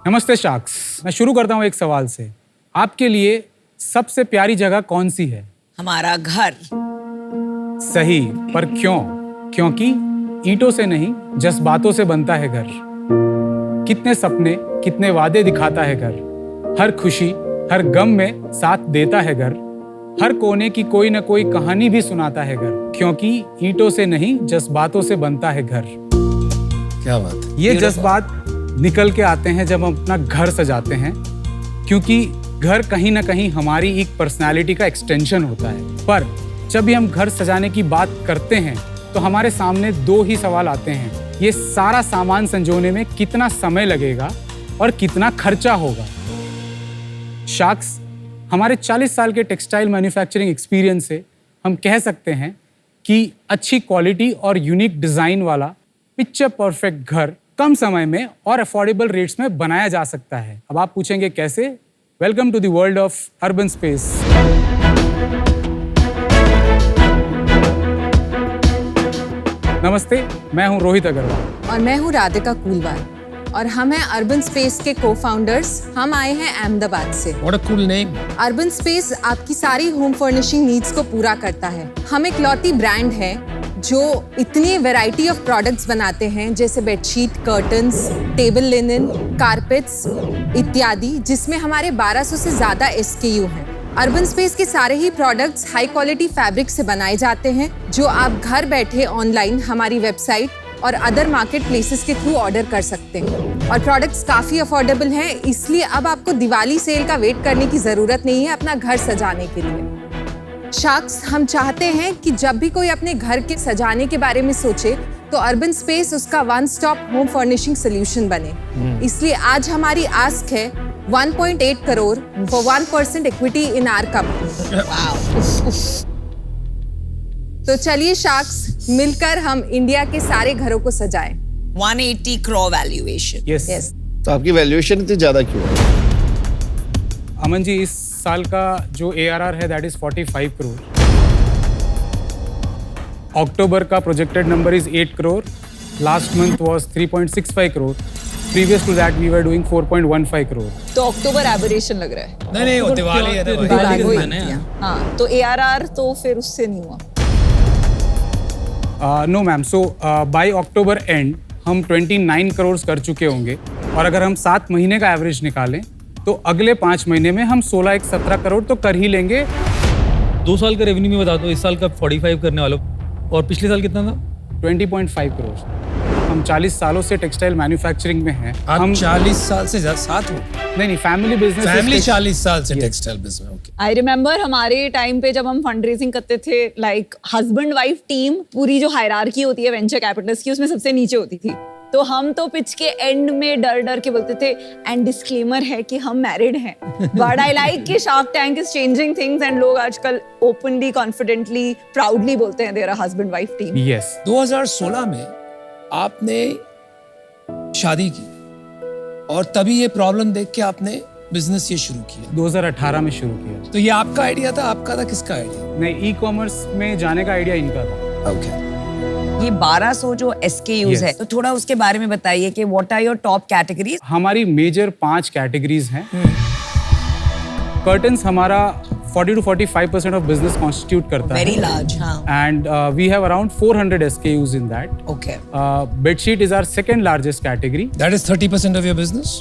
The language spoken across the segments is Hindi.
नमस्ते शार्क्स। मैं शुरू करता हूँ एक सवाल से। आपके लिए सबसे प्यारी जगह कौन सी है? हमारा घर। सही, पर क्यों? क्योंकि ईंटों से नहीं, जज्बातों से बनता है घर। कितने सपने, कितने वादे दिखाता है घर। हर खुशी, हर गम में साथ देता है घर। हर कोने की कोई न कोई कहानी भी सुनाता है घर। क्योंकि ईंटों से नहीं, जज्बातों से बनता है घर। क्या बात है। ये जज्बात निकल के आते हैं जब हम अपना घर सजाते हैं, क्योंकि घर कहीं ना कहीं हमारी एक पर्सनालिटी का एक्सटेंशन होता है। पर जब भी हम घर सजाने की बात करते हैं तो हमारे सामने दो ही सवाल आते हैं। ये सारा सामान संजोने में कितना समय लगेगा और कितना खर्चा होगा? शार्क्स, हमारे 40 साल के टेक्सटाइल मैन्युफैक्चरिंग एक्सपीरियंस से हम कह सकते हैं कि अच्छी क्वालिटी और यूनिक डिजाइन वाला पिक्चर परफेक्ट घर कम समय में और अफोर्डेबल रेट्स में बनाया जा सकता है। अब आप पूछेंगे कैसे? Welcome to the world of Urban Space. नमस्ते, मैं हूं रोहित अग्रवाल और मैं हूं राधिका कुलवाल और हम हैं अर्बन स्पेस के को-फाउंडर्स। हम आए हैं अहमदाबाद से। What a cool name. Urban space आपकी सारी होम फर्निशिंग नीड्स को पूरा करता है। हम एक लौती ब्रांड है जो इतनी वैरायटी ऑफ प्रोडक्ट्स बनाते हैं, जैसे bedsheet, curtains, table linen, carpets इत्यादि, जिसमें हमारे 1200 से ज़्यादा SKU हैं। अर्बन स्पेस के सारे ही प्रोडक्ट्स हाई क्वालिटी फैब्रिक से बनाए जाते हैं, जो आप घर बैठे ऑनलाइन हमारी वेबसाइट और अदर मार्केट प्लेसेस के थ्रू ऑर्डर कर सकते हैं। और प्रोडक्ट्स काफ़ी अफोर्डेबल हैं, इसलिए अब आपको दिवाली सेल का वेट करने की ज़रूरत नहीं है अपना घर सजाने के लिए। शार्क्स, हम चाहते हैं कि जब भी कोई अपने घर के सजाने के बारे में सोचे तो अर्बन स्पेस उसका one stop home furnishing solution बने। इसलिए आज हमारी आस्क है 1.8 crore for 1% equity in our company. तो चलिए शार्क्स, मिलकर हम इंडिया के सारे घरों को सजाएं। 180 करोड़ वैल्यूएशन। यस। तो आपकी वैल्यूएशन इतनी ज्यादा क्यों है? अमन जी, इस साल का जो ARR है दैट इज 45 करोड़। अक्टूबर का projected number is 8 crore. Last month was 3.65 crore. Previous to that we were doing 4.15 crore. तो अक्टूबर एबरेशन लग रहा है। नहीं, वो दिवाली है ना। दिवाली को ही है। हाँ, तो ARR तो फिर उससे नहीं हुआ। No ma'am, so by October end हम 29 करोड़ कर चुके होंगे, और अगर हम 7 महीने का एवरेज निकालें तो अगले 5 महीने में हम 17 करोड़ तो कर ही लेंगे। 2 साल का रेवेन्यू में बता दो, इस साल का 45 करने वालों, और पिछले साल कितना था? 20.5 करोड़। हम 40 सालों से टेक्सटाइल मैन्युफैक्चरिंग में हैं। हम 40 साल से साथ हो? नहीं, फैमिली बिजनेस। फैमिली 40 साल से टेक्सटाइल बिजनेस में। ओके। आई रिमेम्बर हमारे टाइम पे जब हम फंड रेजिंग करते थे, लाइक हस्बैंड वाइफ टीम, पूरी जो हायरार्की होती है वेंचर कैपिटलिस्ट की, उसमें सबसे नीचे होती थी। तो हम तो पिच के एंड में डर डर के बोलते थे, एंड डिस्क्लेमर है कि हम मैरिड हैं। बट आई लाइक कि shark tank is changing things and लोग आजकल ओपनली, कॉन्फिडेंटली, प्राउडली बोलते हैं there husband wife team. Yes. 2016 में आपने शादी की और तभी ये प्रॉब्लम देख के आपने बिजनेस ये शुरू किया। 2018 में शुरू किया। तो ये आपका आइडिया था? आपका था? किसका आइडिया? नहीं, ई-कॉमर्स में जाने का आइडिया इनका था। ओके। ये 1200 जो SKUs है, तो थोड़ा उसके बारे में बताइए कि what are your top categories? हमारी मेजर 5 कैटेगरीज हैं। कर्टन्स हमारा 40 to 45% ऑफ बिजनेस कॉन्स्टिट्यूट करता है। Very large. हाँ। And we have around 400 SKUs in that. Okay. Bedsheet is our second largest category. That is 30% of your business?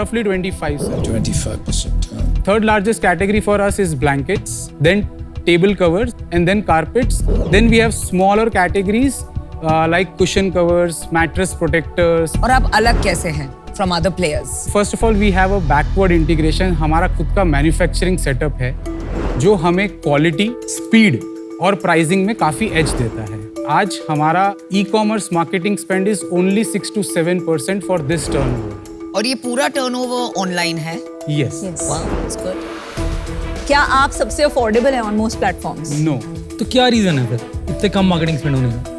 Roughly 25, sir. 25%. Third largest category for us is blankets, then table covers, and then carpets. Then we have smaller categories like cushion covers, mattress protectors. और आप अलग कैसे हैं from other players? First of all, we have a backward integration. हमारा खुद का मैन्युफैक्चरिंग सेटअप है जो हमें क्वालिटी, स्पीड और प्राइसिंग में काफी एज देता है। आज हमारा e-commerce marketing spend is only 6 to 7% for this turnover. और ये पूरा टर्नओवर ऑनलाइन है? यस। Wow, that's good. क्या आप सबसे अफोर्डेबल हैं ऑन मोस्ट प्लेटफॉर्म्स? नो। तो क्या रीजन है फिर इतने कम मार्केटिंग स्पेंड होने का?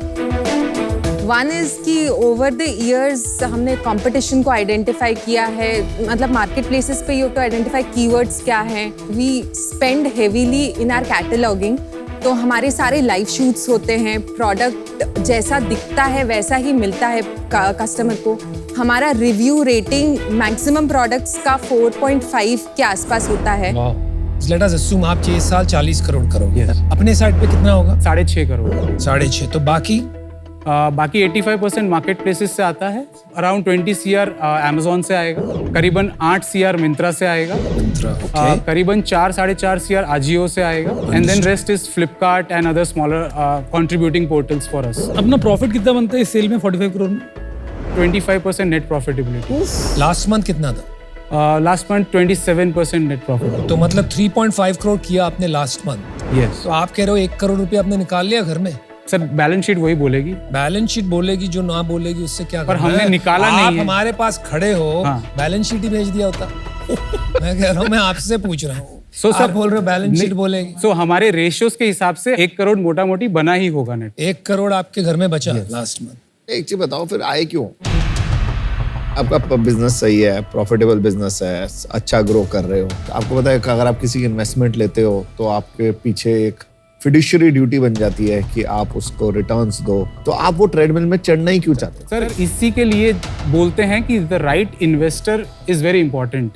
वन इज कि ओवर द इयर्स हमने कंपटीशन को आइडेंटिफाई किया है, मतलब मार्केट प्लेसेस पे यू टू आइडेंटिफाई कीवर्ड्स क्या हैं। We spend heavily in our cataloguing, तो हमारे सारे लाइव शूट्स होते हैं। प्रोडक्ट जैसा दिखता है वैसा ही मिलता है कस्टमर को। हमारा रिव्यू रेटिंग मैक्सिमम प्रोडक्ट्स का 4.5 के आसपास होता है। लेट अस अस्यूम आप ये साल 40 करोड़ करोगे, Yes. अपने साइड पे कितना होगा? 6.5 करोड़। 6.5। तो बाकी बाकी 85% मार्केट प्लेसेस से आता है, अराउंड 20 CR अमेजोन से आएगा, करीबन 8 CR मिंत्रा से आएगा, करीबन 4-4.5 CR आजियो से आएगा, and then rest is Flipkart and other smaller contributing portals for us. अपना प्रॉफिट कितना बनता है इस सेल में 45 करोड़ में? 25% नेट प्रॉफिटेबिलिटी। लास्ट मंथ कितना था? Last month 27% net profit. तो मतलब 3.5 करोड़ किया आपने लास्ट मंथ। यस तो आप कह रहे हो 1 करोड़ रुपए आपने निकाल लिया घर में? सर, बैलेंस शीट वही बोलेगी। बैलेंस शीट बोलेगी, जो ना बोलेगी उससे क्या पर करना हमने है? निकाला नहीं आप है। हमारे पास खड़े हो, हाँ। बैलेंस शीट ही भेज दिया होता। मैं कह रहा हूँ, मैं आपसे पूछ रहा हूँ। So, आप सर, बोल रहे हो बैलेंस शीट बोलेगी। सो हमारे रेशियोज के हिसाब से 1 करोड़ मोटा मोटी बना ही होगा नेट। 1 करोड़ आपके घर में बचा लास्ट मंथ। एक चीज बताओ, फिर आए क्यों? आपका बिजनेस सही है, प्रॉफिटेबल बिजनेस है, अच्छा ग्रो कर रहे हो। आपको पता है कि अगर आप किसी की इन्वेस्टमेंट लेते हो तो आपके पीछे एक फिड्यूशियरी ड्यूटी बन जाती है कि आप उसको रिटर्न्स दो। तो आप वो ट्रेडमिल में चढ़ना ही क्यों चाहते हो? सर, इसी के लिए बोलते हैं कि the right investor is very important,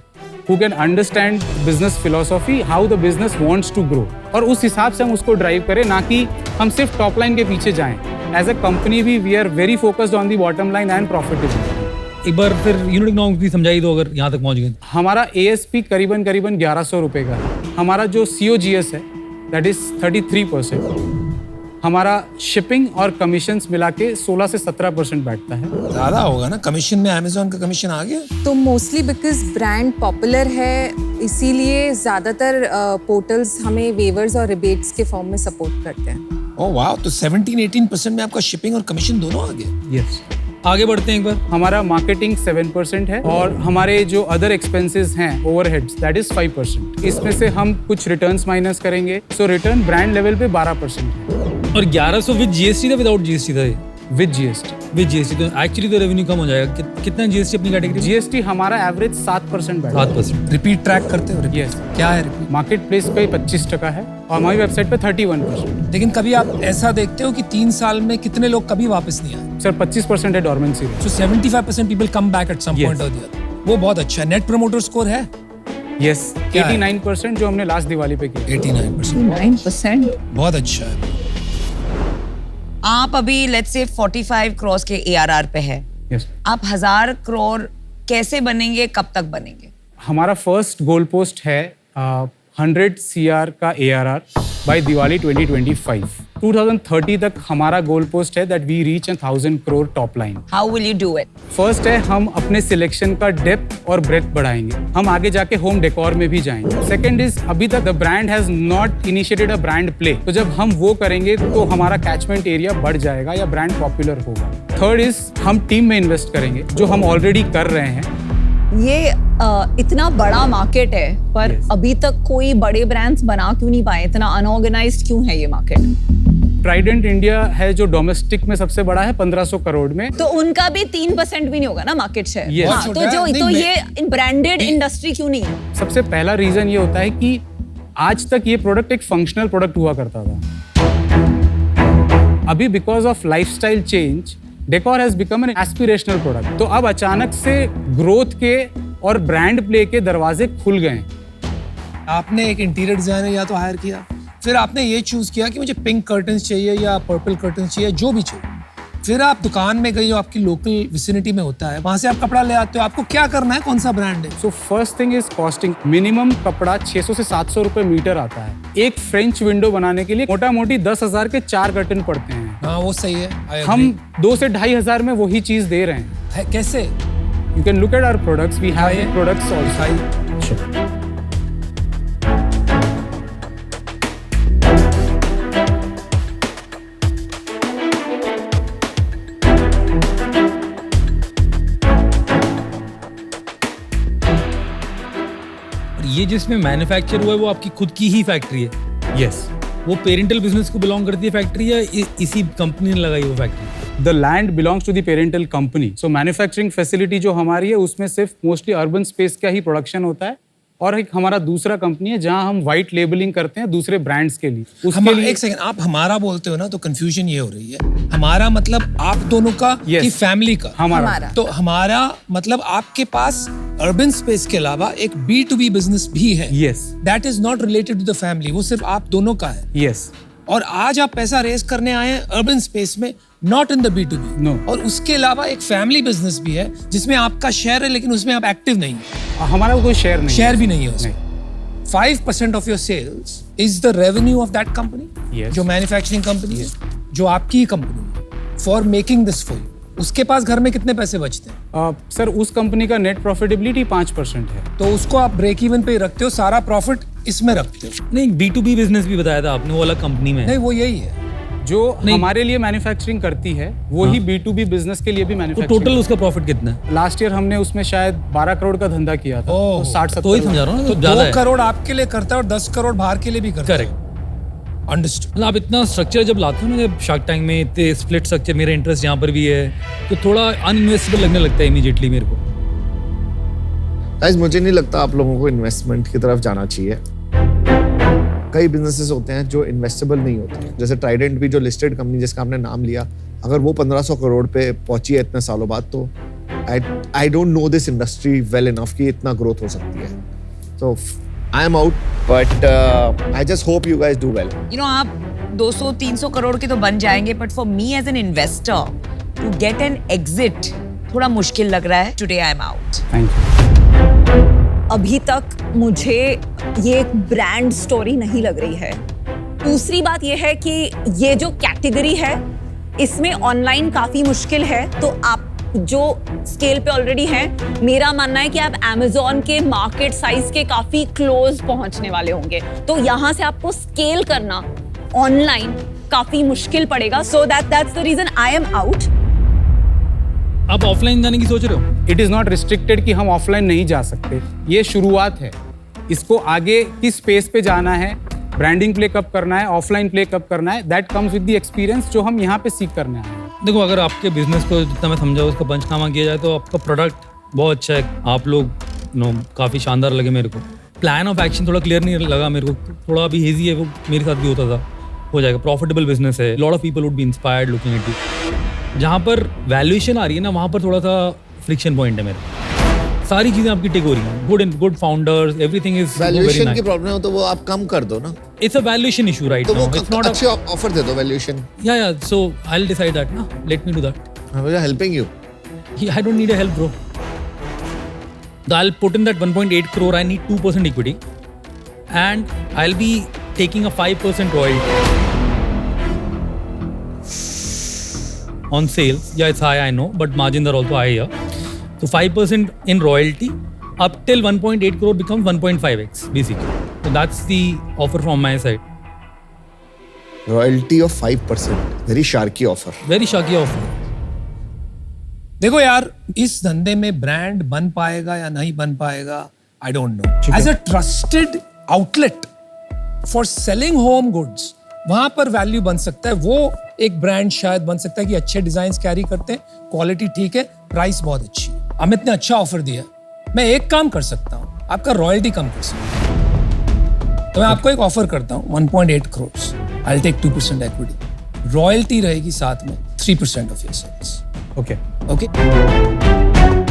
who can understand business philosophy, how the business wants to grow, और उस हिसाब से हम उसको ड्राइव करें, ना कि हम सिर्फ टॉप लाइन के पीछे जाएं। As a company we are very focused on the bottom line and profitability. एक बार फिर यूनिट इकोनॉमिक्स भी समझाई दो अगर यहाँ तक पहुँच गए। हमारा ASP करीबन 1100 रुपए का है। हमारा जो COGS है दैट इज 33%। हमारा शिपिंग और कमीशंस मिला के 16 से 17% बैठता है। ज्यादा होगा ना कमीशन में? अमेजोन का कमीशन आ गया? तो मोस्टली बिकॉज ब्रांड पॉपुलर है, इसीलिए ज्यादातर पोर्टल्स हमें वेवर्स और रिबेट्स के फॉर्म में सपोर्ट करते हैं। ओह वाह, तो 17-18% में आपका शिपिंग और कमीशन दोनों आ गए। यस। आगे बढ़ते हैं एक बार। हमारा मार्केटिंग 7% है, और हमारे जो अदर एक्सपेंसेस हैं, ओवरहेड्स, दैट इज 5%। इसमें से हम कुछ रिटर्न्स माइनस करेंगे, सो रिटर्न ब्रांड लेवल पे 12% है। और 1100 विद GST था विदाउट GST था ये? With GST। विद GST तो एक्चुअली तो रेवेन्यू कम हो जाएगा। कितना GST अपनी कैटेगरी? GST हमारा एवरेज 7% बैठता है। 7%। रिपीट ट्रैक करते हो? Yes. क्या है रिपीट? मार्केट प्लेस पे 25% है, और हमारी वेबसाइट पे 31%। लेकिन कभी आप ऐसा देखते हो कि 3 साल में कितने लोग कभी वापस नहीं आए? सर, 25% है dormancy. So 75% people come back at some Yes. point or the other. वो बहुत अच्छा है। नेट प्रमोटर स्कोर है यस, क्या है? 89% जो हमने लास्ट दिवाली पे किया। 89%। 9%। बहुत अच्छा है। आप अभी लेट्स से 45 करोड़ के ARR पे है, यस। आप 1000 करोड़ कैसे बनेंगे, कब तक बनेंगे? हमारा फर्स्ट गोल पोस्ट है 100 CR का ARR बाय दिवाली 2025। 2030 तक हमारा गोल पोस्ट है that we reach 1000 crore top line. How will you do it? First है, हम अपने सिलेक्शन का डेप्थ और ब्रेथ बढ़ाएंगे। हम आगे जाके होम डेकोर में भी जाएंगे। सेकंड इज, अभी तक the brand has not initiated a brand play, तो जब हम वो करेंगे तो हमारा कैचमेंट एरिया बढ़ जाएगा या ब्रांड पॉपुलर होगा। थर्ड इज, हम टीम में इन्वेस्ट करेंगे, जो हम ऑलरेडी कर रहे हैं। ये इतना बड़ा मार्केट है, पर Yes. अभी तक कोई बड़े ब्रांड्स बना क्यों नहीं पाए? इतना अनऑर्गेनाइज्ड क्यों है ये मार्केट? ट्राइडेंट इंडिया है जो डोमेस्टिक में सबसे बड़ा है 1500 करोड़ में। तो उनका भी 3% भी नहीं होगा ना मार्केट शेयर। Yes. हाँ, छोटा तो है। जो नहीं, तो मैं- ये ब्रांडेड इंडस्ट्री क्यों नहीं है? सबसे पहला रीजन ये होता है कि आज तक ये प्रोडक्ट एक फंक्शनल प्रोडक्ट हुआ करता था। अभी because of lifestyle change, decor has become an aspirational product. तो अब अचानक से ग्रोथ के और ब्रांड प्ले के दरवाजे खुल गए। आपने एक इंटीरियर डिजाइनर या तो हायर किया, फिर आपने ये चूज किया कि मुझे पिंक कर्टन्स चाहिए या पर्पल कर्टन्स चाहिए, जो भी चाहिए। फिर आप दुकान में गए जो आपकी लोकल विसिनिटी में होता है, वहां से आप कपड़ा ले आते हो। आपको क्या करना है, कौन सा ब्रांड है? So first thing is costing. Minimum कपड़ा 600 से 700 रुपए मीटर आता है। एक फ्रेंच विंडो बनाने के लिए मोटा मोटी 10,000 के 4 कर्टन पड़ते हैं। हाँ, वो सही है। I agree. हम 2 से 2,500 में वही चीज दे रहे हैं। है कैसे? You can look at our products, we have दिखाइए। Products also. और ये जिसमें मैन्युफैक्चर हुआ है वो आपकी खुद की ही फैक्ट्री है? यस। वो पेरेंटल बिजनेस को बिलोंग करती है फैक्ट्री, या इसी कंपनी ने लगाई वो factory? The land belongs to the parental company. So manufacturing facility जो हमारी है उसमें सिर्फ मोस्टली अर्बन स्पेस का ही प्रोडक्शन होता है, और एक हमारा दूसरा कंपनी है जहां हम वाइट लेबलिंग करते हैं दूसरे ब्रांड्स के लिए। उसके लिए एक सेकंड, आप हमारा बोलते हो ना तो कंफ्यूजन ये हो रही है। हमारा मतलब आप दोनों का Yes. कि फैमिली का? हमारा तो हमारा मतलब आपके पास अर्बन स्पेस के अलावा एक B2B बिजनेस भी है। Yes that is not related to the family, वो सिर्फ आप दोनों का है। यस और आज आप पैसा रेस करने आए हैं अर्बन स्पेस में, not in the B2B। No. और उसके अलावा एक फैमिली बिजनेस भी है जिसमें आपका शेयर है लेकिन उसमें आप एक्टिव नहीं है, हमारा कोई शेयर नहीं शेयर भी नहीं है उसमें। 5% of your sales is the revenue of that company, Yes. जो मैन्युफैक्चरिंग कंपनी है, जो आपकी ही कंपनी है, for making this for you. उसके पास घर में कितने पैसे बचते हैं? सर उस कंपनी का नेट प्रॉफिटेबिलिटी 5% है। तो उसको आप ब्रेक इवन पे ही रखते हो, सारा प्रॉफिट इसमें रखते हो। नहीं, B2B बिजनेस भी बताया था आपने, वो अलग कंपनी में है। नहीं, वो यही है। जो हमारे लिए मैन्युफैक्चरिंग करती है वही B2B बिजनेस के लिए भी तो मैन्युफैक्चरिंग। टोटल उसका प्रॉफिट कितना है? लास्ट ईयर हमने उसमें शायद 12 करोड़ का धंधा किया था, ओह, तो 60-70 तो ही समझा रहा हूँ ना, तो तो ज्यादा 2 है। करोड़ आपके लिए करता है और 10 करोड़ बाहर के लिए भी करता है। करेक्ट। अंडरस्टूड। मतलब आप इतना स्ट्रक्चर जब लाते हो ना, जब शार्क टैंक में इतने स्प्लिट स्ट्रक्चर, मेरा इंटरेस्ट यहाँ पर भी है, तो थोड़ा अनइन्वेस्टेबल लगने लगता है इमीडिएटली मेरे को। गाइस, मुझे नहीं लगता आप लोगों को इन्वेस्टमेंट की तरफ जाना चाहिए। कई बिजनेसेस होते हैं जो इन्वेस्टेबल नहीं होते हैं, जैसे ट्राइडेंट भी जो लिस्टेड कंपनी जिसका आपने नाम लिया, अगर वो 1500 करोड़ पे पहुंची है इतने सालों बाद, तो I don't know this industry well enough कि इतना ग्रोथ हो सकती है। So I am out, but I just hope you guys do well. You know, आप 200-300 करोड़ के तो बन जाएंगे, but for me as an investor to get an exit थोड़ा मुश्किल लग रहा है। Today I am out. Thank you. अभी तक मुझे ये एक ब्रांड स्टोरी नहीं लग रही है। दूसरी बात ये है कि ये जो कैटेगरी है इसमें ऑनलाइन काफी मुश्किल है, तो आप जो स्केल पे ऑलरेडी हैं, मेरा मानना है कि आप Amazon के मार्केट साइज के काफी क्लोज पहुंचने वाले होंगे, तो यहाँ से आपको स्केल करना ऑनलाइन काफी मुश्किल पड़ेगा। So that's the reason I am out. आप ऑफलाइन जाने की सोच रहे हो? इट इज नॉट रिस्ट्रिक्टेड कि हम ऑफलाइन नहीं जा सकते, ये शुरुआत है। इसको आगे किस स्पेस पे जाना है, ब्रांडिंग प्ले कब करना है, ऑफलाइन प्ले कब करना है, that comes with the experience जो हम यहाँ पे सीख करने आए हैं। देखो, अगर आपके बिजनेस को जितना मैं समझा उसका पंचनामा किया जाए तो आपका प्रोडक्ट बहुत अच्छा है, आप लोग काफ़ी शानदार लगे मेरे को। प्लान ऑफ एक्शन थोड़ा क्लियर नहीं लगा मेरे को, थोड़ा भी हेजी है, वो मेरे साथ भी होता था। हो जाएगा, प्रॉफिटेबल बिजनेस है, lot of people would be inspired looking at it. जहाँ पर वैल्यूएशन आ रही है ना, वहाँ पर थोड़ा सा फ्रिक्शन पॉइंट है मेरे। सारी चीज़ें आपकी टिक हो रही हैं, good founders, everything is valuation की प्रॉब्लम हो तो वो आप कम कर दो ना, it's a valuation issue right तो नाउ, वो इट्स नॉट अच्छे ऑफर दे दो वैल्यूएशन। या सो आई विल डिसाइड दैट ना, let me do that. I am helping you. I don't need a help, bro. I'll put in that 1.8 crore. I need 2% equity, and I'll be taking a 5% royalty on sales. Yeah, it's high, I know, but margins are also high here. So 5% in royalty up till 1.8 crore becomes 1.5x basically. So that's the offer from my side. Royalty of 5%, very Sharky offer. Very shaky offer. देखो यार, इस धंधे में ब्रांड बन पाएगा या नहीं बन पाएगा, I don't know. As a trusted outlet for selling home goods, वहां पर वैल्यू बन सकता है। वो एक ब्रांड शायद बन सकता है कि अच्छे डिजाइन कैरी करते हैं, क्वालिटी ठीक है, प्राइस बहुत अच्छी है। अमित ने अच्छा ऑफर दिया, मैं एक काम कर सकता हूँ, आपका रॉयल्टी कम कर सकता हूँ। तो मैं आपको एक ऑफर करता हूँ, 1.8 crore, I will take 2% equity, royalty रहेगी साथ में 3% of your sales. Okay Okay,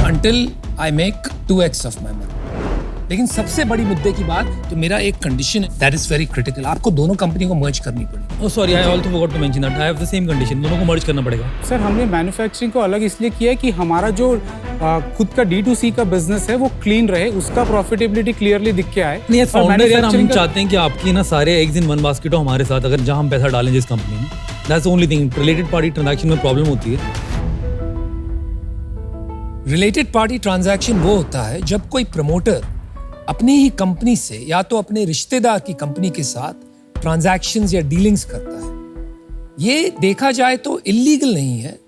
until I make 2x of my money. लेकिन सबसे बड़ी मुद्दे की बात, तो मेरा एक कंडीशन है that is very critical, आपको दोनों कंपनी को मर्ज करनी पड़ेगी। Oh sorry, I also forgot to mention that. I have the same condition. दोनों को मर्ज करना पड़ेगा। सर, हमने मैन्युफैक्चरिंग को अलग इसलिए किया है कि हमारा जो खुद का D2C का बिजनेस है वो क्लीन रहे, उसका प्रॉफिटेबिलिटी क्लियरली दिख के आए। नहीं, और फाउंडर यार, हम manufacturing का- चाहते हैं कि आपकी ना सारे एग्स इन वन बास्केट हो हमारे साथ, अगर जहां हम पैसा डालें जिस कंपनी में। That's the only thing. Related party transaction में प्रॉब्लम होती है। रिलेटेड पार्टी ट्रांजैक्शन वो होता है जब कोई प्रमोटर अपनी ही कंपनी से या तो अपने रिश्तेदार की कंपनी के साथ ट्रांजैक्शंस या डीलिंग्स करता है। ये देखा जाए तो इलीगल नहीं है,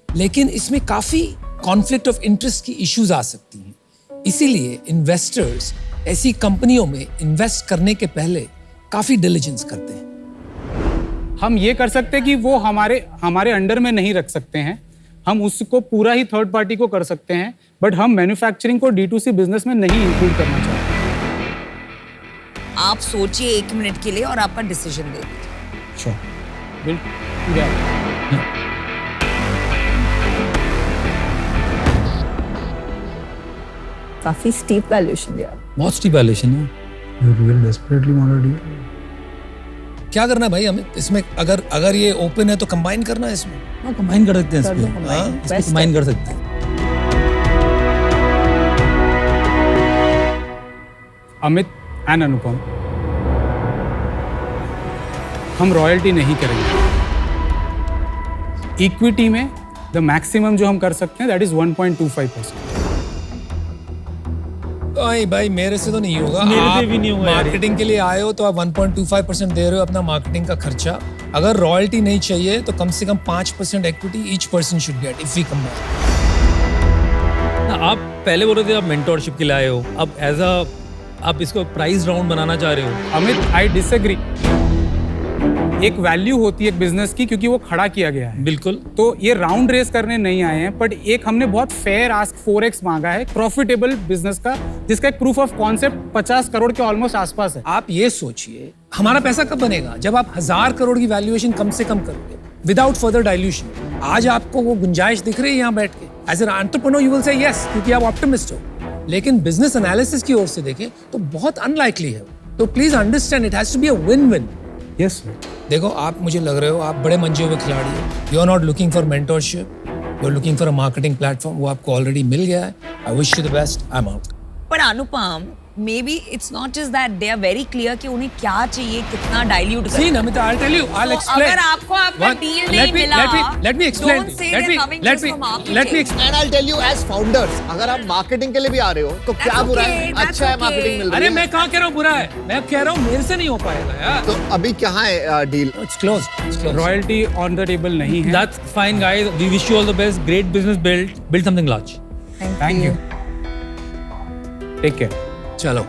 लेकिन इसमें काफी कॉन्फ्लिक्ट ऑफ इंटरेस्ट की इश्यूज आ सकती हैं। इसीलिए इन्वेस्टर्स ऐसी कंपनियों में इन्वेस्ट करने के पहले काफी डिलिजेंस करते हैं। हम ये कर सकते हैं कि वो हमारे अंडर में नहीं रख सकते हैं, हम उसको पूरा ही थर्ड पार्टी को कर सकते हैं, बट हम मैन्युफैक्चरिंग को D2C बिजनेस में नहीं इंक्लूड करना चाहते। आप सोचिए 1 मिनट के लिए और आपका डिसीजन दे दीजिए। श्योर, बिल्कुल। काफी स्टीप वैल्यूएशन दिया। बहुत स्टीप वैल्यूएशन है। क्या करना है भाई हमें इसमें? अगर ये ओपन है तो कंबाइन करना है इसमें। हाँ, कंबाइन कर सकते हैं कर दो इसमें। combine, हाँ, इसमें best कंबाइन है। कर सकते हैं। अमित एंड अनुपम, हम रॉयल्टी नहीं करेंगे। इक्विटी में द मैक्सिमम जो हम कर सकते हैं दैट इज 1.25%। भाई मेरे से तो नहीं होगा। मेरे से आप भी नहीं होगा यार। मार्केटिंग के लिए आए हो तो आप 1.25% दे रहे हो अपना मार्केटिंग का खर्चा। अगर रॉयल्टी नहीं चाहिए तो कम से कम 5% equity each person should get if we combine. आप पहले बोल रहे थे आप मेंटोरशिप के लिए आए हो, अब आप इसको प्राइस राउंड बनाना चाह रहे हो। Amit, I disagree. एक वैल्यू होती है एक बिजनेस की क्योंकि वो खड़ा किया गया है। बिल्कुल। तो ये राउंड रेस करने नहीं आए हैं, बट एक हमने बहुत फेयर आस्क 4x मांगा है प्रॉफिटेबल बिजनेस का, जिसका एक प्रूफ ऑफ कॉन्सेप्ट 50 करोड़ के ऑलमोस्ट आसपास है। आप ये सोचिए हमारा पैसा कब बनेगा? जब आप 1000 करोड़ की वैल्यूएशन कम से कम करोगे विदाउट फर्दर डाइल्यूशन। आज आपको वो गुंजाइश दिख रही है यहाँ बैठ के? As an entrepreneur you will say yes, क्योंकि आप ऑप्टिमिस्ट हो। लेकिन बिजनेस एनालिसिस की ओर से देखें तो बहुत अनलाइकली है। तो please understand it has to be a win win. Yes. देखो आप मुझे लग रहे हो आप बड़े मंजे हुए खिलाड़ी हो। You are not looking for mentorship, you are looking for a marketing platform. वो आपको ऑलरेडी मिल गया है। I wish you the best. I am out. पर Anupam, maybe it's not just that, they are very clear कि उन्हें क्या चाहिए, कितना dilute See, Namita, I'll tell you. I'll So, explain. अगर आपको आपका One- deal let नहीं me- मिला, let me explain. don't say Let they're me- coming let just me- for marketing. let me explain. And I tell you as founders, अगर आप मार्केटिंग के लिए भी आ रहे हो तो क्या बुरा है? okay, that's अच्छा है, okay. मार्केटिंग मिल अरे रही मैं है। कहाँ कह रहा हूँ बुरा है? मैं कह रहा हूँ मेरे से नहीं हो पाएगा यार। तो अभी कहाँ है deal? It's closed. It's closed. Royalty on the table नहीं है। That's fine, guys. We wish you all the best. Great business build something large. Thank you. Take care. चलो